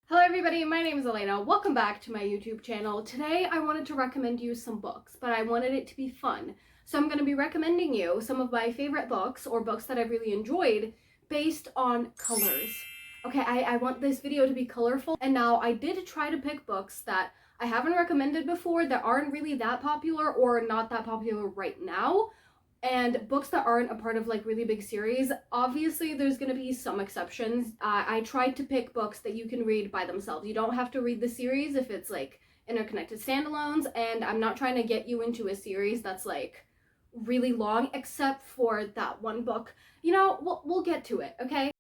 Hello everybody, my name is Elena. Welcome back to my YouTube channel. Today I wanted to recommend you some books, but I wanted it to be fun. So I'm going to be recommending you some of my favorite books or books that I've really enjoyed based on colors. Okay, I want this video to be colorful, and now I did try to pick books that I haven't recommended before that aren't really that popular or not that popular right now, and books that aren't a part of like really big series. Obviously there's going to be some exceptions. I tried to pick books that you can read by themselves. You don't have to read the series if it's like interconnected standalones, and I'm not trying to get you into a series that's like really long, except for that one book. You know, we'll get to it, okay?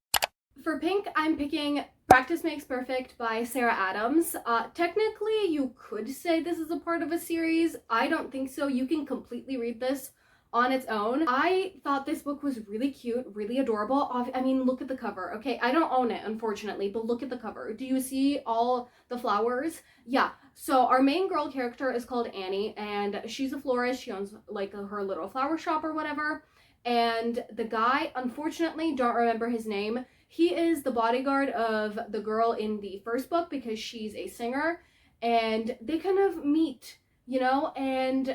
For pink, I'm picking Practice Makes Perfect by Sarah Adams. Technically, you could say this is a part of a series. I don't think so. You can completely read this on its own. I thought this book was really cute, really adorable. I mean, look at the cover, okay? I don't own it, unfortunately, but look at the cover. Do you see all the flowers? Yeah. So our main girl character is called Annie, and she's a florist. She owns like her little flower shop or whatever. And the guy, unfortunately, don't remember his name. He is the bodyguard of the girl in the first book because she's a singer, and they kind of meet, you know, and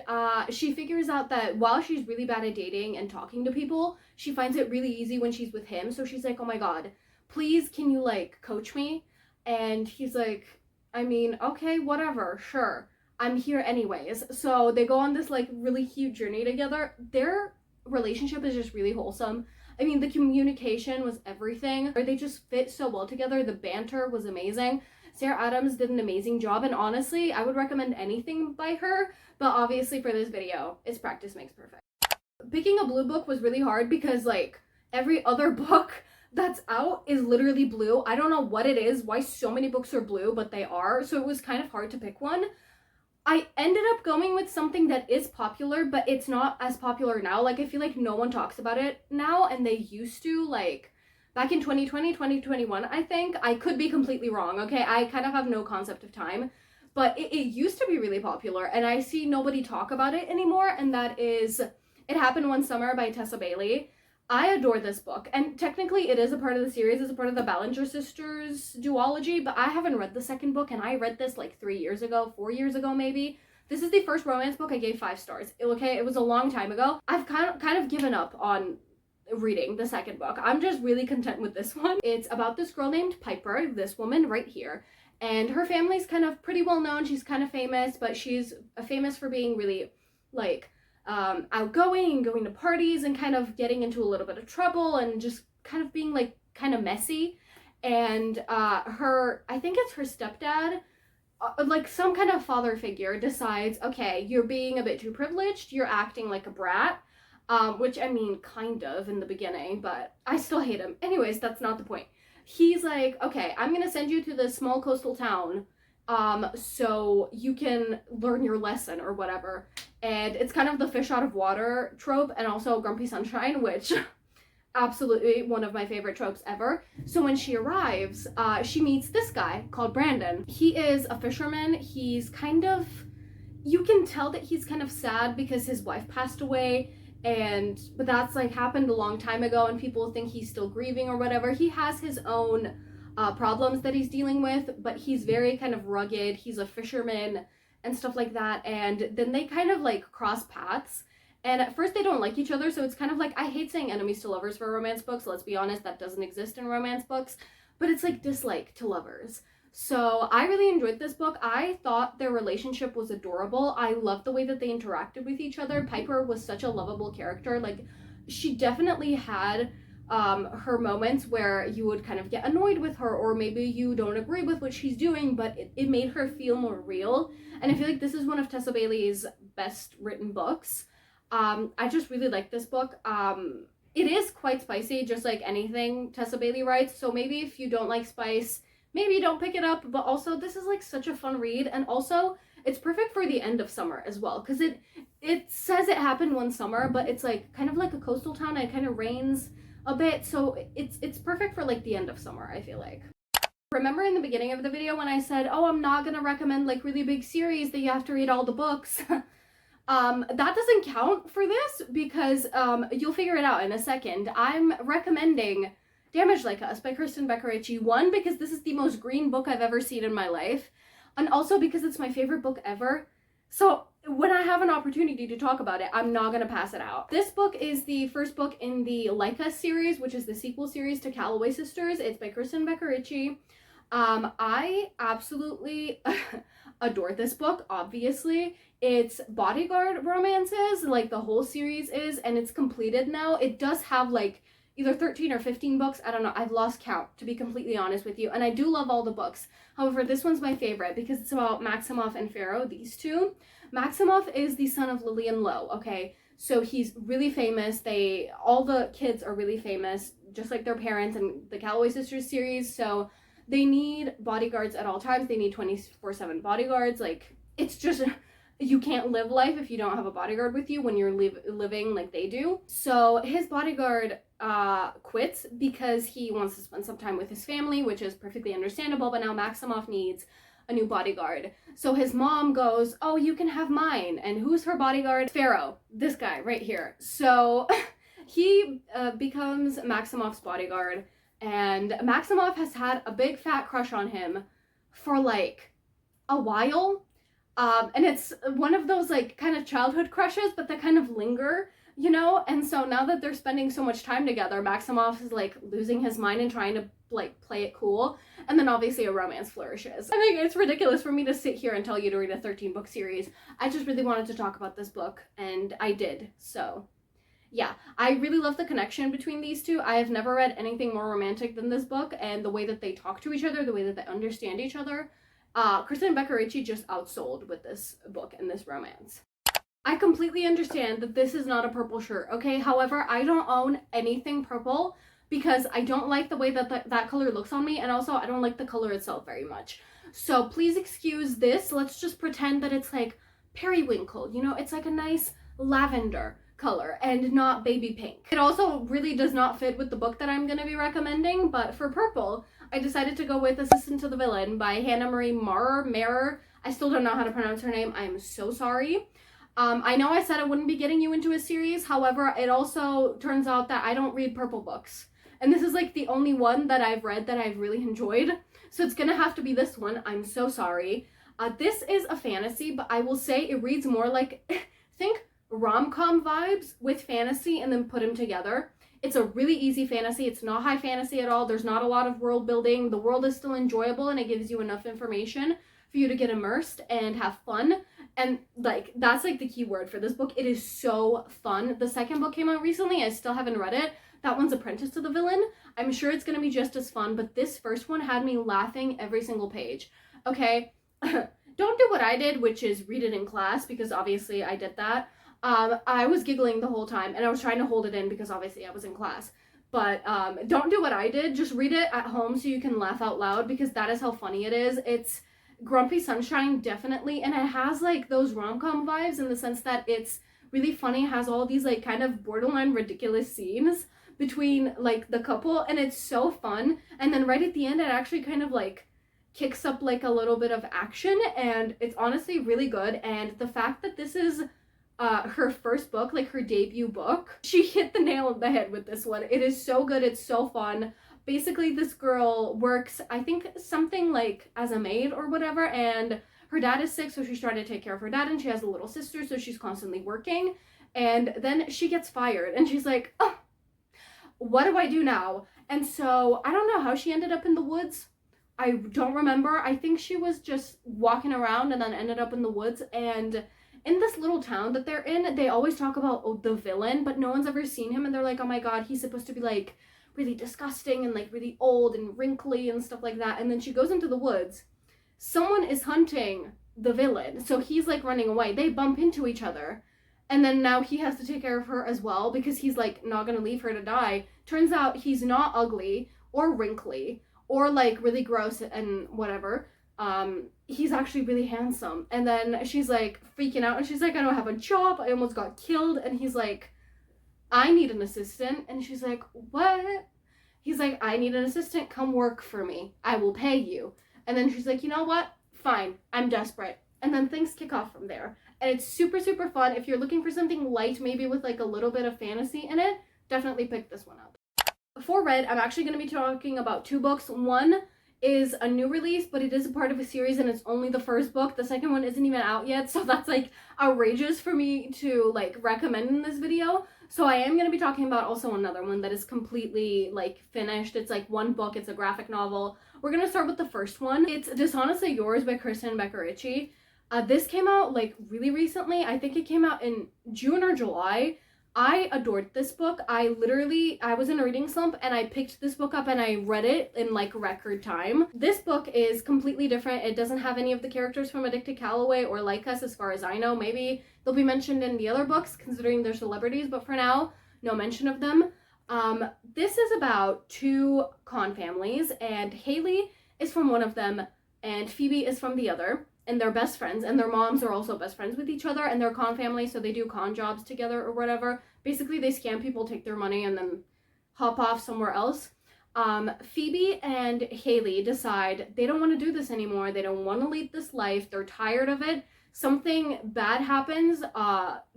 she figures out that while she's really bad at dating and talking to people, she finds it really easy when she's with him. So she's like, oh my god, please, can you like coach me? And he's like, I mean, okay, whatever, sure, I'm here anyways. So they go on this like really cute journey together. Their relationship is just really wholesome. I mean, the communication was everything. They just fit so well together. The banter was amazing. Sarah Adams did an amazing job, and honestly, I would recommend anything by her, but obviously for this video, it's Practice Makes Perfect. Picking a blue book was really hard because like every other book that's out is literally blue. I don't know what it is, why so many books are blue, but they are, so it was kind of hard to pick one. I ended up going with something that is popular, but it's not as popular now. Like, I feel like no one talks about it now, and they used to, like, back in 2020, 2021, I think. I could be completely wrong, okay? I kind of have no concept of time, but it used to be really popular, and I see nobody talk about it anymore, and that is It Happened One Summer by Tessa Bailey. I adore this book, and technically it is a part of the series. It's a part of the Ballinger sisters duology, but I haven't read the second book, and I read this like 3 years ago, 4 years ago maybe. This is the first romance book I gave 5 stars. Okay, it was a long time ago. I've kind of given up on reading the second book. I'm just really content with this one. It's about this girl named Piper, this woman right here, and her family's kind of pretty well known. She's kind of famous, but she's famous for being really like outgoing, going to parties, and kind of getting into a little bit of trouble, and just kind of being like kind of messy. And I think it's her stepdad, like some kind of father figure, decides, okay, you're being a bit too privileged, you're acting like a brat. Which I mean, kind of in the beginning, but I still hate him. Anyways, that's not the point. He's like, okay, I'm gonna send you to this small coastal town so you can learn your lesson or whatever. And it's kind of the fish out of water trope, and also Grumpy Sunshine, which absolutely one of my favorite tropes ever. So when she arrives, she meets this guy called Brandon. He is a fisherman. He's kind of, you can tell that he's kind of sad because his wife passed away, but that's like happened a long time ago, and people think he's still grieving or whatever. He has his own problems that he's dealing with, but he's very kind of rugged. He's a fisherman and stuff like that, and then they kind of like cross paths, and at first they don't like each other. So it's kind of like, I hate saying enemies to lovers for romance books, let's be honest, that doesn't exist in romance books, but it's like dislike to lovers. So I really enjoyed this book. I thought their relationship was adorable. I loved the way that they interacted with each other. Piper was such a lovable character. Like, she definitely had her moments where you would kind of get annoyed with her, or maybe you don't agree with what she's doing, but it made her feel more real. And I feel like this is one of Tessa Bailey's best written books. I just really like this book. It is quite spicy, just like anything Tessa Bailey writes, so maybe if you don't like spice, maybe don't pick it up. But also, this is like such a fun read, and also it's perfect for the end of summer as well, because it says it happened one summer, but it's like kind of like a coastal town, and it kind of rains a bit, so it's perfect for like the end of summer, I feel like. Remember in the beginning of the video when I said, oh, I'm not gonna recommend like really big series that you have to read all the books? That doesn't count for this because you'll figure it out in a second. I'm recommending Damaged Like Us by Kristen Becker-Ritchie. One, because this is the most green book I've ever seen in my life, and also because it's my favorite book ever. So when I have an opportunity to talk about it, I'm not gonna pass it out. This book is the first book in the Like Us series, which is the sequel series to Calloway Sisters. It's by Kristen Becker-Ritchie. I absolutely adore this book, obviously. It's bodyguard romances, like the whole series is, and it's completed now. It does have like either 13 or 15 books. I don't know. I've lost count, to be completely honest with you. And I do love all the books. However, this one's my favorite because it's about Maximoff and Pharaoh, these two. Maximoff is the son of Lillian Lowe, okay? So he's really famous. All the kids are really famous, just like their parents in the Calloway Sisters series. So they need bodyguards at all times. They need 24/7 bodyguards. Like, it's just, you can't live life if you don't have a bodyguard with you when you're living like they do. So his bodyguard quits because he wants to spend some time with his family, which is perfectly understandable, but now Maximoff needs a new bodyguard. So his mom goes, oh, you can have mine. And who's her bodyguard? Pharaoh, this guy right here. So he becomes Maximoff's bodyguard, and Maximoff has had a big fat crush on him for like a while. And it's one of those like kind of childhood crushes, but that kind of linger, you know? And so now that they're spending so much time together, Maximoff is like losing his mind and trying to like play it cool. And then obviously a romance flourishes. I think it's ridiculous for me to sit here and tell you to read a 13-book series. I just really wanted to talk about this book, and I did. So yeah, I really love the connection between these two. I have never read anything more romantic than this book, and the way that they talk to each other, the way that they understand each other. Kristen Becker-Ritchie just outsold with this book and this romance. I completely understand that this is not a purple shirt, okay? However, I don't own anything purple because I don't like the way that that color looks on me, and also I don't like the color itself very much. So please excuse this. Let's just pretend that it's like periwinkle, you know? It's like a nice lavender color and not baby pink. It also really does not fit with the book that I'm going to be recommending, but for purple, I decided to go with Assistant to the Villain by Hannah Marie Marer. I still don't know how to pronounce her name. I'm so sorry. I know I said I wouldn't be getting you into a series. However, it also turns out that I don't read purple books. And this is like the only one that I've read that I've really enjoyed. So it's going to have to be this one. I'm so sorry. This is a fantasy, but I will say it reads more like, think rom-com vibes with fantasy and then put them together. It's a really easy fantasy. It's not high fantasy at all. There's not a lot of world building. The world is still enjoyable, and it gives you enough information for you to get immersed and have fun. And like, that's like the key word for this book. It is so fun. The second book came out recently. I still haven't read it. That one's Apprentice to the Villain. I'm sure it's going to be just as fun, but this first one had me laughing every single page. Okay? Don't do what I did, which is read it in class, because obviously I did that. I was giggling the whole time, and I was trying to hold it in because obviously I was in class. But don't do what I did. Just read it at home so you can laugh out loud, because that is how funny it is. It's Grumpy Sunshine, definitely, and it has like those rom-com vibes in the sense that it's really funny. It has all these like kind of borderline ridiculous scenes between like the couple, and it's so fun. And then right at the end, it actually kind of like kicks up like a little bit of action, and it's honestly really good. And the fact that this is her first book, like her debut book, she hit the nail on the head with this one. It is so good. It's so fun. Basically, this girl works, I think, something like as a maid or whatever, and her dad is sick, so she's trying to take care of her dad, and she has a little sister, so she's constantly working. And then she gets fired, and she's like, oh, what do I do now? And so I don't know how she ended up in the woods. I don't remember. I think she was just walking around and then ended up in the woods. And in this little town that they're in, they always talk about the villain, but no one's ever seen him, and they're like, oh my god, he's supposed to be like really disgusting and like really old and wrinkly and stuff like that. And then she goes into the woods. Someone is hunting the villain, so he's like running away. They bump into each other, and then now he has to take care of her as well because he's like not gonna leave her to die. Turns out he's not ugly or wrinkly or like really gross and whatever. He's actually really handsome. And then she's like freaking out, and she's like, I don't have a job, I almost got killed. And he's like, I need an assistant. And she's like, what? He's like, I need an assistant, come work for me, I will pay you. And then she's like, you know what, fine, I'm desperate. And then things kick off from there. and it's super, super fun. If you're looking for something light, maybe with like a little bit of fantasy in it, definitely pick this one up. For Red, I'm actually going to be talking about 2 books. One is a new release, but it is a part of a series and it's only the first book. The second one isn't even out yet, so that's like outrageous for me to like recommend in this video. So I am going to be talking about also another one that is completely like finished. It's like 1 book, it's a graphic novel. We're going to start with the first one. It's Dishonestly Yours by Kristen Becker-Ritchie. This came out like really recently. I think it came out in June or July. I adored this book. I was in a reading slump and I picked this book up and I read it in like record time. This book is completely different. It doesn't have any of the characters from Addicted Callaway or Like Us as far as I know. Maybe they'll be mentioned in the other books considering they're celebrities, but for now, no mention of them. This is about 2 con families and Haley is from one of them and Phoebe is from the other. And they're best friends, and their moms are also best friends with each other, and they're con family, so they do con jobs together or whatever. Basically, they scam people, take their money, and then hop off somewhere else. Phoebe and Haley decide they don't want to do this anymore. They don't want to lead this life. They're tired of it. Something bad happens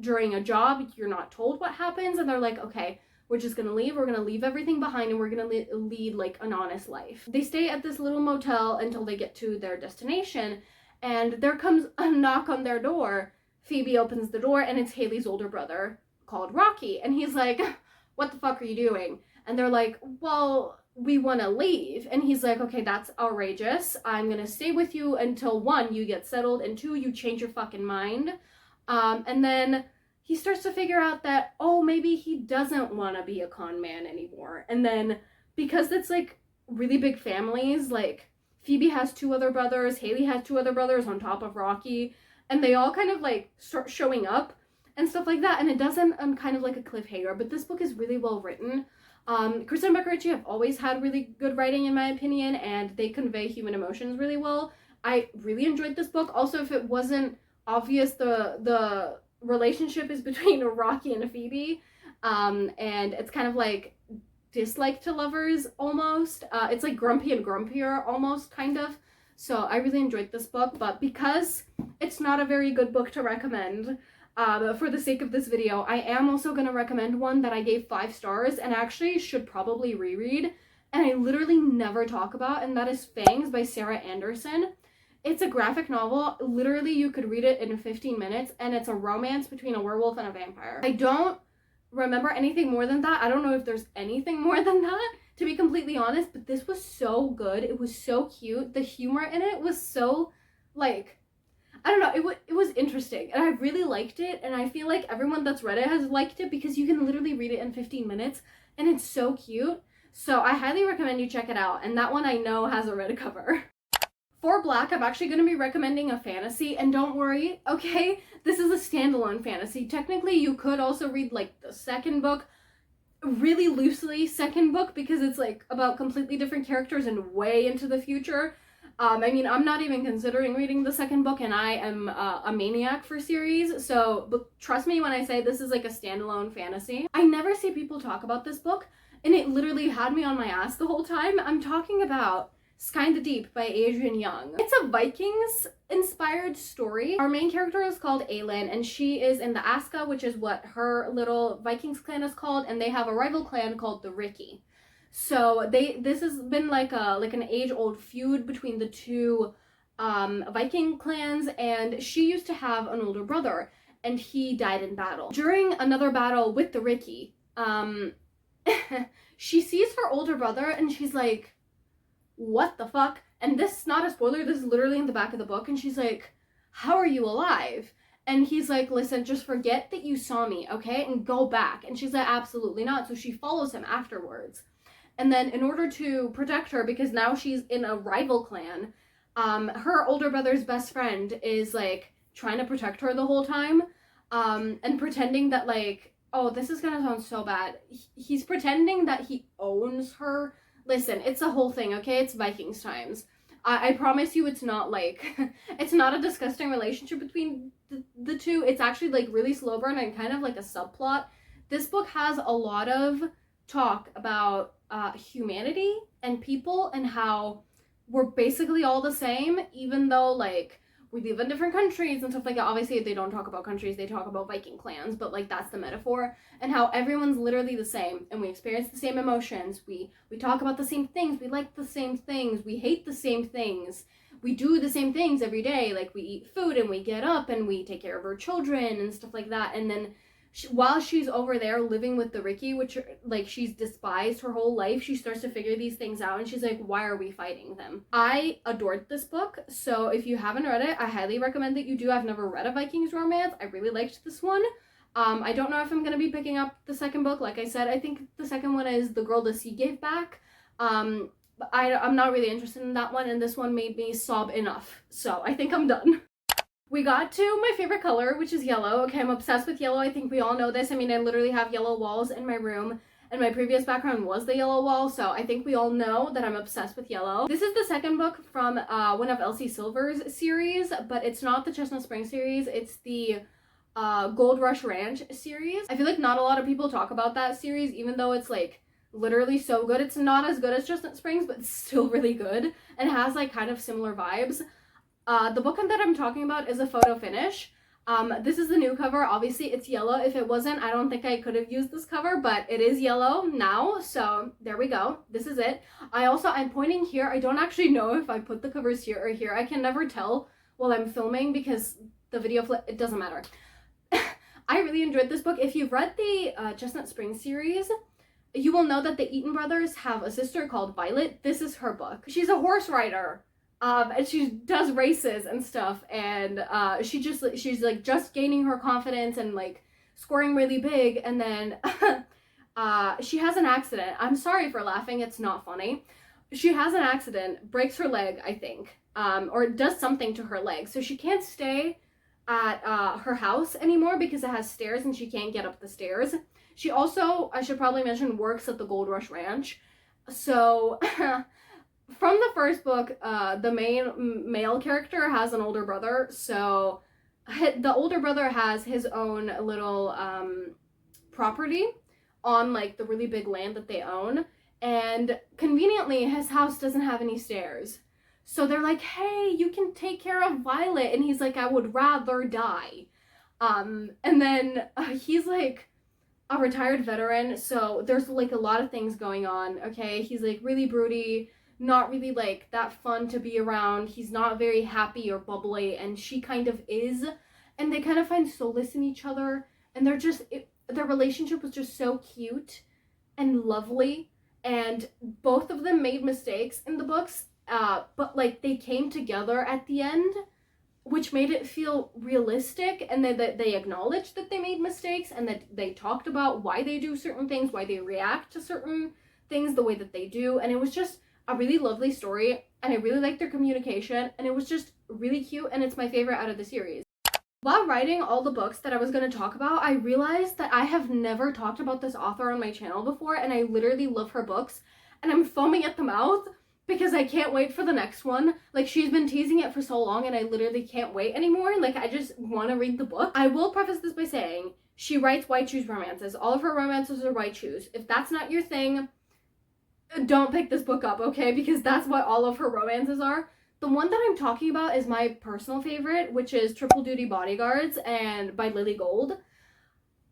during a job. You're not told what happens, and they're like, okay, we're just gonna leave. We're gonna leave everything behind, and we're gonna lead like an honest life. They stay at this little motel until they get to their destination. And there comes a knock on their door. Phoebe opens the door and it's Haley's older brother called Rocky. And he's like, what the fuck are you doing? And they're like, well, we want to leave. And he's like, okay, that's outrageous. I'm going to stay with you until 1, you get settled, and 2, you change your fucking mind. And then he starts to figure out that, oh, maybe he doesn't want to be a con man anymore. And then because it's like really big families, like Phoebe has 2 other brothers, Haley has 2 other brothers on top of Rocky, and they all kind of like start showing up and stuff like that, and it does end on kind of like a cliffhanger, but this book is really well written. Kristen Becker-Ritchie have always had really good writing in my opinion, and they convey human emotions really well. I really enjoyed this book. Also, if it wasn't obvious, the relationship is between Rocky and Phoebe, and it's kind of like dislike to lovers almost. It's like grumpy and grumpier almost, kind of. So I really enjoyed this book, but because it's not a very good book to recommend, for the sake of this video, I am also going to recommend one that I gave 5 stars and actually should probably reread, and I literally never talk about, and that is Fangs by Sarah Anderson. It's a graphic novel. Literally, you could read it in 15 minutes, and it's a romance between a werewolf and a vampire. I don't remember anything more than that. I don't know if there's anything more than that, to be completely honest, but this was so good. It was so cute. The humor in it was so, like, I don't know, it was interesting, and I really liked it, and I feel like everyone that's read it has liked it because you can literally read it in 15 minutes, and it's so cute. So I highly recommend you check it out, and that one I know has a red cover. For Black, I'm actually going to be recommending a fantasy, and don't worry, okay? This is a standalone fantasy. Technically, you could also read, like, the second book, really loosely second book, because it's, like, about completely different characters and way into the future. I mean, I'm not even considering reading the second book, and I am a maniac for series, so but trust me when I say this is, like, a standalone fantasy. I never see people talk about this book, and it literally had me on my ass the whole time. I'm talking about Sky in the Deep by Adrienne Young. It's a Vikings-inspired story. Our main character is called Aelin, and she is in the Aska, which is what her little Vikings clan is called, and they have a rival clan called the Ricky. So this has been like an age-old feud between the 2 Viking clans, and she used to have an older brother, and he died in battle. During another battle with the Ricky, she sees her older brother, and she's like, what the fuck? And this is not a spoiler, this is literally in the back of the book, and she's like, how are you alive? And he's like, listen, just forget that you saw me, okay? And go back. And she's like, absolutely not. So she follows him afterwards. And then in order to protect her, because now she's in a rival clan, her older brother's best friend is like trying to protect her the whole time, and pretending that, like, oh, this is gonna sound so bad. He's pretending that he owns her. Listen, it's a whole thing, okay? It's Vikings times. I promise you it's not like, it's not a disgusting relationship between the 2. It's actually like really slow burn and kind of like a subplot. This book has a lot of talk about humanity and people and how we're basically all the same, even though like we live in different countries and stuff like that. Obviously, they don't talk about countries, they talk about Viking clans, but like that's the metaphor, and how everyone's literally the same, and we experience the same emotions. We talk about the same things, we like the same things, we hate the same things. We do the same things every day, like we eat food and we get up and we take care of our children and stuff like that. And then while she's over there living with the Ricky, which like she's despised her whole life, she starts to figure these things out and she's like, why are we fighting them? I adored this book, so if you haven't read it, I highly recommend that you do. I've never read a Vikings romance. I really liked this one. I don't know if I'm going to be picking up the second book. Like I said, I think the second one is The Girl the Sea Gave Back. But I'm not really interested in that one, and this one made me sob enough, so I think I'm done. We got to my favorite color, which is yellow. Okay, I'm obsessed with yellow. I think we all know this. I mean, I literally have yellow walls in my room, and my previous background was the yellow wall, so I think we all know that I'm obsessed with yellow. This is the second book from one of Elsie Silver's series, but it's not the Chestnut Springs series. It's the Gold Rush Ranch series. I feel like not a lot of people talk about that series, even though it's like literally so good. It's not as good as Chestnut Springs, but it's still really good and has like kind of similar vibes. The book that I'm talking about is a photo finish. This is the new cover. Obviously it's yellow. If it wasn't, I don't think I could have used this cover, but it is yellow now, so there we go. This is it. I'm pointing here. I don't actually know if I put the covers here or here. I can never tell while I'm filming because the video it doesn't matter. I really enjoyed this book. If you've read the Chestnut Springs series, you will know that the Eaton brothers have a sister called Violet. This is her book. She's a horse rider, and she does races and stuff, and she's like just gaining her confidence and like scoring really big, and then she has an accident. I'm sorry for laughing, it's not funny. She has an accident, breaks her leg, I think, or does something to her leg, so she can't stay at her house anymore because it has stairs and she can't get up the stairs. She also, I should probably mention, works at the Gold Rush Ranch. So, from the first book, the main male character has an older brother. So, the older brother has his own little property on like the really big land that they own. And conveniently, his house doesn't have any stairs. So they're like, hey, you can take care of Violet. And he's like, I would rather die. And then he's like a retired veteran, so there's like a lot of things going on, okay? He's like really broody, not really like that fun to be around. He's not very happy or bubbly, and she kind of is. And they kind of find solace in each other, and their relationship was just so cute and lovely. And both of them made mistakes in the books, but like they came together at the end, which made it feel realistic, and that they acknowledged that they made mistakes, and that they talked about why they do certain things, why they react to certain things the way that they do. And it was just a really lovely story, and I really liked their communication, and it was just really cute, and it's my favorite out of the series. While writing all the books that I was going to talk about, I realized that I have never talked about this author on my channel before, and I literally love her books, and I'm foaming at the mouth because I can't wait for the next one. Like, she's been teasing it for so long, and I literally can't wait anymore. Like, I just want to read the book. I will preface this by saying she writes white shoes romances. All of her romances are white shoes. If that's not your thing, don't pick this book up, okay? Because that's what all of her romances are. The one that I'm talking about is my personal favorite, which is Triple Duty Bodyguards and by Lily Gold.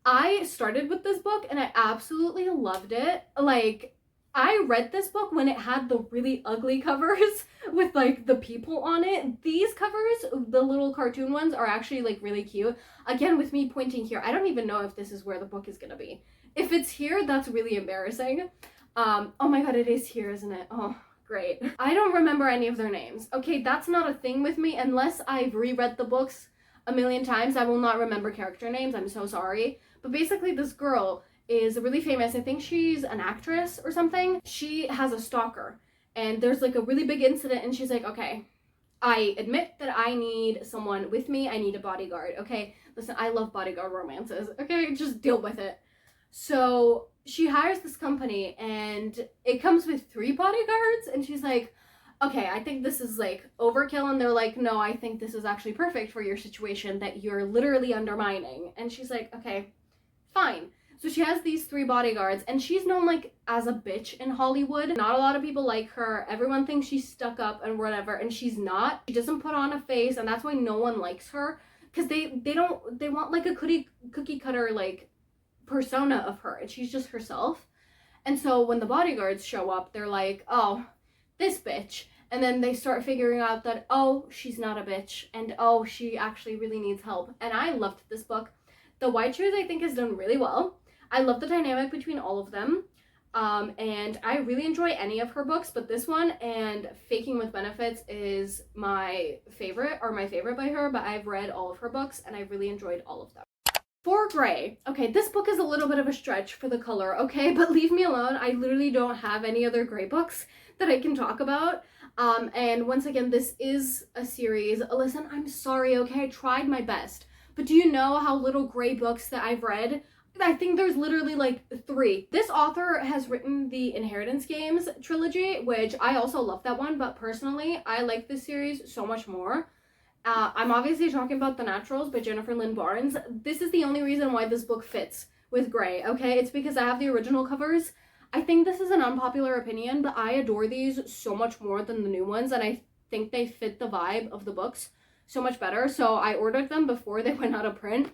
I started with this book and I absolutely loved it. Like, I read this book when it had the really ugly covers with like the people on it. These covers, the little cartoon ones, are actually like really cute. Again, with me pointing here, I don't even know if this is where the book is gonna be. If it's here, that's really embarrassing. Oh my god, it is here, isn't it? Oh, great. I don't remember any of their names. Okay, that's not a thing with me. Unless I've reread the books a million times, I will not remember character names. I'm so sorry. But basically, this girl is really famous. I think she's an actress or something. She has a stalker, and there's like a really big incident, and she's like, okay, I admit that I need someone with me. I need a bodyguard. Okay, listen, I love bodyguard romances. Okay, just deal with it. So she hires this company, and it comes with 3 bodyguards, and she's like, okay, I think this is like overkill. And they're like, no, I think this is actually perfect for your situation that you're literally undermining. And she's like, okay, fine. So she has these 3 bodyguards, and she's known like as a bitch in Hollywood. Not a lot of people like her. Everyone thinks she's stuck up and whatever, and she's not. She doesn't put on a face, and that's why no one likes her, because they want like a cookie cutter like persona of her, and she's just herself. And so when the bodyguards show up, they're like, oh, this bitch. And then they start figuring out that, oh, she's not a bitch, and oh, she actually really needs help. And I loved this book. The White Shoes, I think, has done really well. I love the dynamic between all of them. And I really enjoy any of her books, but this one and Faking with Benefits is my favorite by her, but I've read all of her books and I've really enjoyed all of them. For Grey, okay, this book is a little bit of a stretch for the color, okay, but leave me alone. I literally don't have any other Grey books that I can talk about. And once again, this is a series. Listen, I'm sorry, okay, I tried my best. But do you know how little Grey books that I've read? I think there's literally like 3. This author has written the Inheritance Games trilogy, which I also love that one, but personally, I like this series so much more. I'm obviously talking about The Naturals by Jennifer Lynn Barnes. This is the only reason why this book fits with Grey, okay? It's because I have the original covers. I think this is an unpopular opinion, but I adore these so much more than the new ones, and I think they fit the vibe of the books so much better. So I ordered them before they went out of print.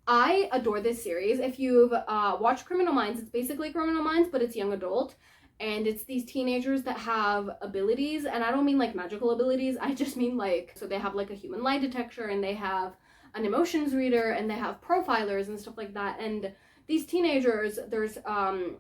I adore this series. If you've watched Criminal Minds, it's basically Criminal Minds, but it's young adult. And it's these teenagers that have abilities. And I don't mean like magical abilities. I just mean like, so they have like a human lie detector, and they have an emotions reader, and they have profilers and stuff like that. And these teenagers, there's 5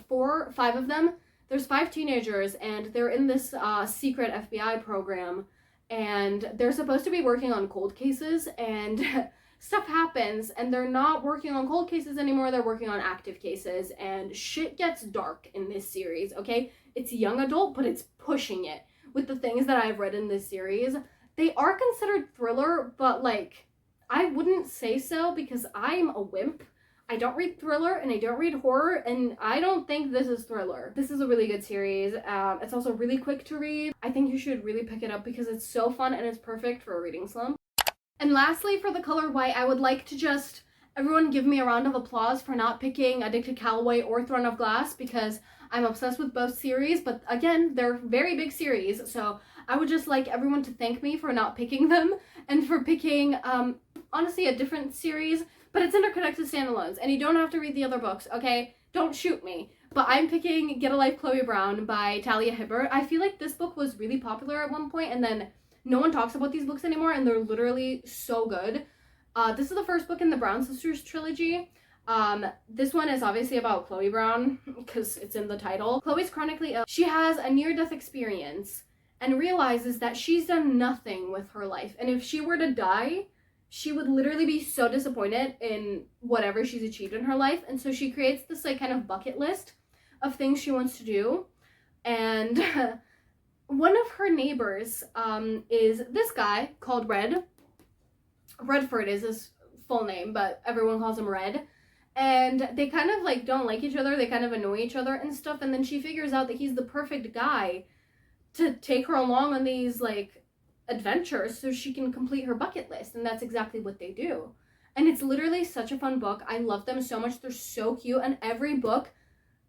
of them. There's 5 teenagers, and they're in this secret FBI program. And they're supposed to be working on cold cases, and stuff happens, and they're not working on cold cases anymore. They're working on active cases, and shit gets dark in this series, okay? It's young adult, but it's pushing it with the things that I've read in this series. They are considered thriller, but like, I wouldn't say so because I'm a wimp. I don't read thriller and I don't read horror, and I don't think this is thriller. This is a really good series. It's also really quick to read. I think you should really pick it up because it's so fun and it's perfect for a reading slump. And lastly, for the color white, I would like to just everyone give me a round of applause for not picking Addicted Callaway or Throne of Glass, because I'm obsessed with both series, but again, they're very big series, so I would just like everyone to thank me for not picking them and for picking, honestly, a different series. But it's interconnected standalones, and you don't have to read the other books, okay? Don't shoot me. But I'm picking Get a Life, Chloe Brown by Talia Hibbert. I feel like this book was really popular at one point, and then no one talks about these books anymore, and they're literally so good. This is the first book in the Brown Sisters trilogy. This one is obviously about Chloe Brown, because it's in the title. Chloe's chronically ill. She has a near-death experience and realizes that she's done nothing with her life. And if she were to die, she would literally be so disappointed in whatever she's achieved in her life. And so she creates this like kind of bucket list of things she wants to do. And one of her neighbors is this guy called Red. Redford is his full name, but everyone calls him Red. And they kind of like don't like each other. They kind of annoy each other and stuff. And then she figures out that he's the perfect guy to take her along on these like adventures so she can complete her bucket list, and that's exactly what they do. And it's literally such a fun book. I love them so much. They're so cute, and every book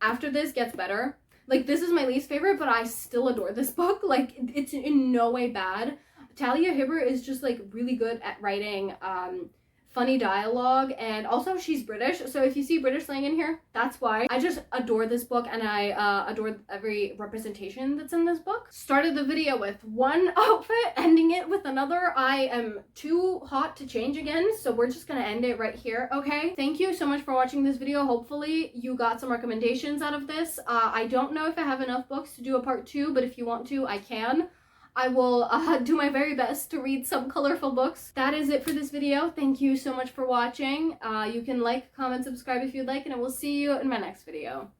after this gets better. Like, this is my least favorite, but I still adore this book. Like, it's in no way bad. Talia Hibbert is just like really good at writing funny dialogue, and also she's British, so if you see British slang in here, that's why. I just adore this book, and I adore every representation that's in this book. Started the video with one outfit, ending it with another. I am too hot to change again, so we're just gonna end it right here, okay? Thank you so much for watching this video. Hopefully you got some recommendations out of this. I don't know if I have enough books to do a part 2, but if you want to, I can. I will do my very best to read some colorful books. That is it for this video. Thank you so much for watching. You can like, comment, subscribe if you'd like, and I will see you in my next video.